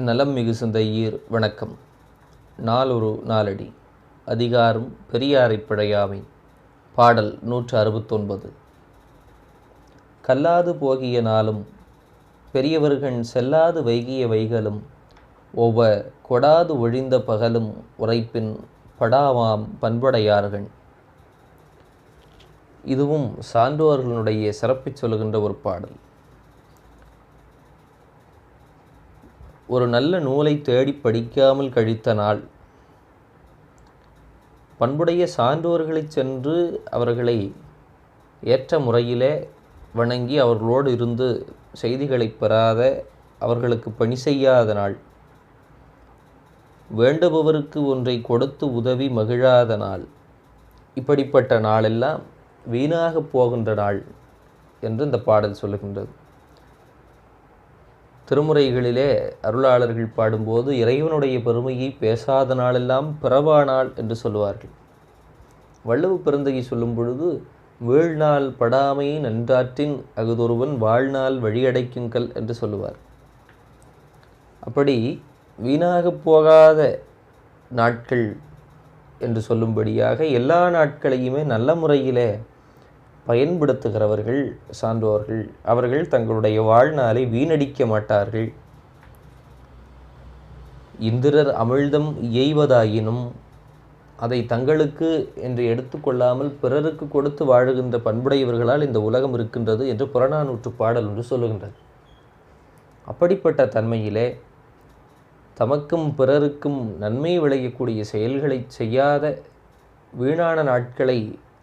நலம் மிகு சிந்தையீர் வணக்கம். நாளொரு நாளடி. அதிகாரம் பெரியாரை பிழையாமை. பாடல் 169. கல்லாது போகிய நாளும் பெரியவர்கள் செல்லாது வைகிய வைகளும் ஒவ்வ கொடாது ஒழிந்த பகலும் உரைப்பின் படாவாம் பண்புடையார்கள். இதுவும் சான்றோர்களுடைய சிறப்பிச் சொல்கின்ற ஒரு பாடல். ஒரு நல்ல நூலை தேடி படிக்காமல் கழித்த நாள், பண்புடைய சான்றோர்களை சென்று அவர்களை ஏற்ற முறையிலே வணங்கி அவர்களோடு இருந்து செய்திகளை பெறாத, அவர்களுக்கு பணி செய்யாத நாள், வேண்டுபவருக்கு ஒன்றை கொடுத்து உதவி மகிழாத நாள், இப்படிப்பட்ட நாளெல்லாம் வீணாக போகின்ற நாள் என்று இந்த பாடல் சொல்லுகின்றது. திருமுறைகளிலே அருளாளர்கள் பாடும்போது இறைவனுடைய பெருமையை பேசாத நாளெல்லாம் பிறவா நாள் என்று சொல்லுவார்கள். வள்ளுவ பெருந்தகை சொல்லும் பொழுது, வீழ்நாள் படாமை நன்றாற்றின் அகுதொருவன் வாழ்நாள் வழியடைக்குங்கல் என்று சொல்லுவார். அப்படி வீணாக போகாத நாட்கள் என்று சொல்லும்படியாக எல்லா நாட்களையுமே நல்ல முறையிலே பயன்படுத்துகிறவர்கள் சான்றோர்கள். அவர்கள் தங்களுடைய வாழ்நாளை வீணடிக்க மாட்டார்கள். இந்திரர் அமிழ்தம் இயைவதாயினும் அதை தங்களுக்கு என்று எடுத்துக்கொள்ளாமல் பிறருக்கு கொடுத்து வாழுகின்ற பண்புடையவர்களால் இந்த உலகம் இருக்கின்றது என்று புறநானூற்று பாடல் ஒன்று சொல்லுகின்றது. அப்படிப்பட்ட தன்மையிலே தமக்கும் பிறருக்கும் நன்மை விளையக்கூடிய செயல்களை செய்யாத வீணான நாட்களை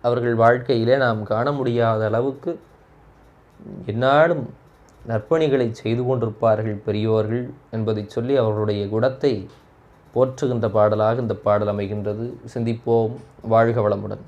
அவர்கள் வாழ்க்கையிலே நாம் காண முடியாத அளவுக்கு எந்நாளும் நற்பணிகளை செய்து கொண்டிருப்பார்கள் பெரியோர்கள் என்பதை சொல்லி அவர்களுடைய குணத்தை போற்றுகின்ற பாடலாக இந்த பாடல் அமைகின்றது. சிந்திப்போம். வாழ்க வளமுடன்.